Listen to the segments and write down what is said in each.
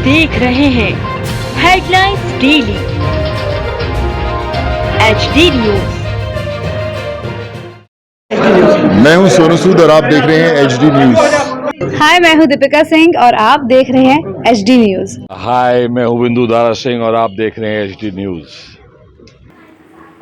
देख रहे हैं हेडलाइंस डेली HD न्यूज। मैं हूं सोनू सूद और आप देख रहे हैं HD न्यूज। हाय, मैं हूं दीपिका सिंह और आप देख रहे हैं HD न्यूज। हाय, मैं हूं बिंदु दारा सिंह और आप देख रहे हैं HD न्यूज।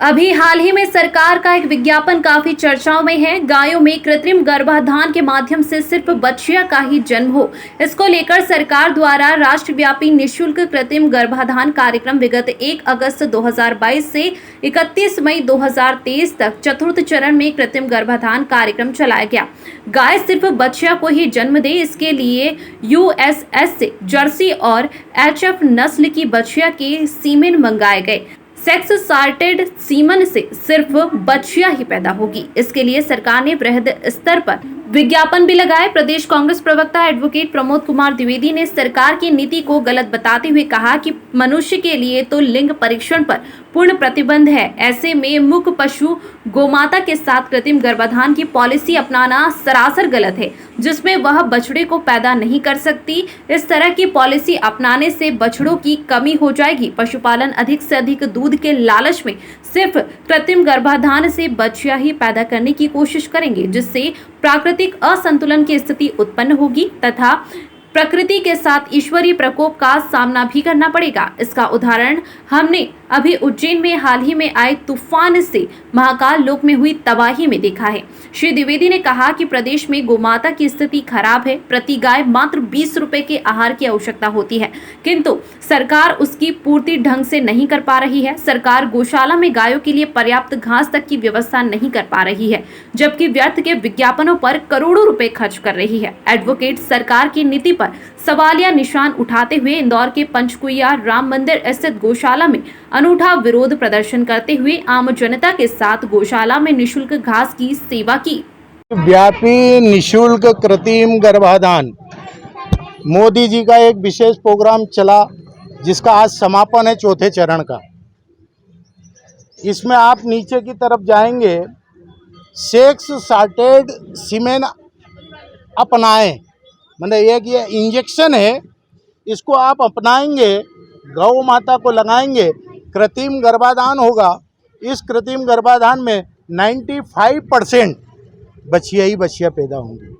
अभी हाल ही में सरकार का एक विज्ञापन काफी चर्चाओं में है। गायों में कृत्रिम गर्भाधान के माध्यम से सिर्फ बच्चियों का ही जन्म हो, इसको लेकर सरकार द्वारा राष्ट्रव्यापी निःशुल्क कृत्रिम गर्भाधान कार्यक्रम विगत 1 अगस्त 2022 से 31 मई 2023 तक चतुर्थ चरण में कृत्रिम गर्भाधान कार्यक्रम चलाया गया। गाय सिर्फ बच्चियों को ही जन्म दे, इसके लिए USS से जर्सी और HF नस्ल की बच्चियों के सीमेन मंगाए गए। सेक्स सॉर्टेड सीमन से सिर्फ बच्चियां ही पैदा होगी। इसके लिए सरकार ने वृहद स्तर पर विज्ञापन भी लगाए। प्रदेश कांग्रेस प्रवक्ता एडवोकेट प्रमोद कुमार द्विवेदी ने सरकार की नीति को गलत बताते हुए कहा कि मनुष्य के लिए तो लिंग परीक्षण पर पूर्ण प्रतिबंध है, ऐसे में मुख पशु गोमाता के साथ कृत्रिम गर्भाधान की पॉलिसी अपनाना सरासर गलत है, जिसमें वह बछड़े को पैदा नहीं कर सकती। इस तरह की पॉलिसी अपनाने से बछड़ों की कमी हो जाएगी। पशुपालन अधिक से अधिक दूध के लालच में सिर्फ कृत्रिम गर्भाधान से बच्चियां ही पैदा करने की कोशिश करेंगे, जिससे प्राकृतिक असंतुलन की स्थिति उत्पन्न होगी तथा प्रकृति के साथ ईश्वरीय प्रकोप का सामना भी करना पड़ेगा। इसका उदाहरण हमने अभी उज्जैन में हाल ही में आए तूफान से महाकाल लोक में हुई तबाही में देखा है। श्री द्विवेदी ने कहा कि प्रदेश में गोमाता की स्थिति खराब है। प्रति गाय मात्र 20 रुपए के आहार की आवश्यकता होती है, किंतु सरकार उसकी पूर्ति ढंग से नहीं कर पा रही है। सरकार गौशाला में गायों के लिए पर्याप्त घास तक की व्यवस्था नहीं कर पा रही है, जबकि व्यर्थ के विज्ञापनों पर करोड़ों रुपए खर्च कर रही है। एडवोकेट सरकार की नीति पर सवालिया निशान उठाते हुए इंदौर के पंचकुइया राम मंदिर स्थित गौशाला में अनूठा विरोध प्रदर्शन करते हुए आम जनता के साथ गौशाला में निःशुल्क घास की सेवा की। व्यापी निःशुल्क कृत्रिम गर्भाधान मोदी जी का एक विशेष प्रोग्राम चला, जिसका आज समापन है चौथे चरण का। इसमें आप नीचे की तरफ जाएंगे, सेक्स सॉर्टेड सीमेन अपनाएं, मतलब एक ये इंजेक्शन है, इसको आप अपनाएंगे, गौ माता को लगाएंगे, कृत्रिम गर्भाधान होगा। इस कृत्रिम गर्भाधान में 95% बच्चियाँ ही बच्चियाँ पैदा होंगी।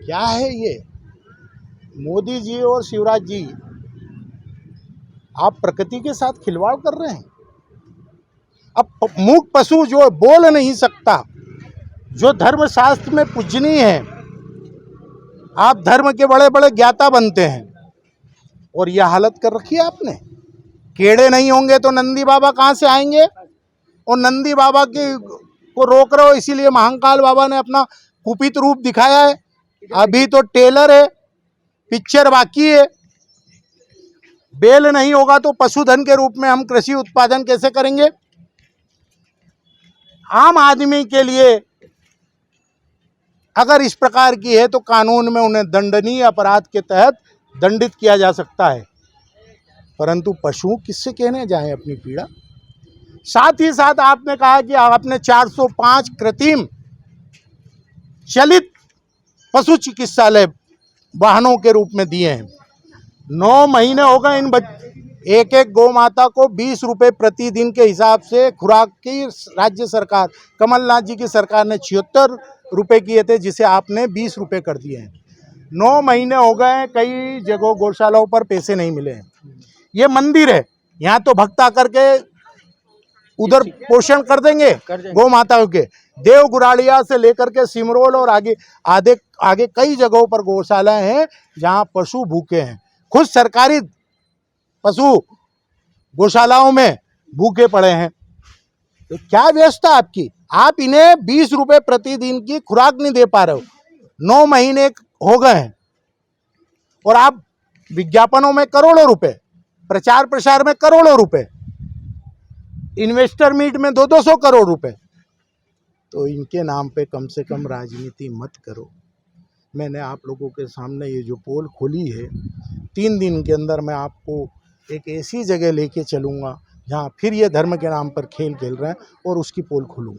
क्या है ये? मोदी जी और शिवराज जी, आप प्रकृति के साथ खिलवाड़ कर रहे हैं। अब मूक पशु जो बोल नहीं सकता, जो धर्मशास्त्र में पूजनीय है, आप धर्म के बड़े बड़े ज्ञाता बनते हैं और यह हालत कर रखी है आपने। केड़े नहीं होंगे तो नंदी बाबा कहाँ से आएंगे? और नंदी बाबा को रोक रहे हो, इसीलिए महाकाल बाबा ने अपना कुपित रूप दिखाया है। अभी तो टेलर है, पिक्चर बाकी है। बेल नहीं होगा तो पशुधन के रूप में हम कृषि उत्पादन कैसे करेंगे? आम आदमी के लिए अगर इस प्रकार की है तो कानून में उन्हें दंडनीय अपराध के तहत दंडित किया जा सकता है, परंतु पशु किससे कहने जाएं अपनी पीड़ा। साथ ही साथ आपने कहा कि आपने 405 कृत्रिम चलित पशु चिकित्सालय वाहनों के रूप में दिए हैं। 9 महीने हो गए इन एक एक गौ माता को 20 रुपये प्रतिदिन के हिसाब से खुराक की राज्य सरकार, कमलनाथ जी की सरकार ने 76 रुपये किए थे, जिसे आपने 20 रुपये कर दिए हैं। 9 महीने हो गए, कई जगहों गौशालाओं पर पैसे नहीं मिले हैं। ये मंदिर है, यहाँ तो भक्त आकर के उधर पोषण कर देंगे गौ माताओं के। देव गुराड़िया से लेकर के सिमरोल और आगे कई जगहों पर गौशालाएं हैं जहाँ पशु भूखे हैं। खुद सरकारी पशु गौशालाओं में भूखे पड़े हैं। तो क्या व्यवस्था आपकी? आप इन्हें 20 रुपये प्रतिदिन की खुराक नहीं दे पा रहे हो। 9 महीने हो गए हैं और आप विज्ञापनों में करोड़ों रुपए, प्रचार प्रसार में करोड़ों रुपए, इन्वेस्टर मीट में 200 करोड़ रुपए। तो इनके नाम पे कम से कम राजनीति मत करो। मैंने आप लोगों के सामने ये जो पोल खोली है, 3 दिन के अंदर मैं आपको एक ऐसी जगह लेके चलूँगा जहाँ फिर ये धर्म के नाम पर खेल खेल रहे हैं और उसकी पोल खोलूँगा।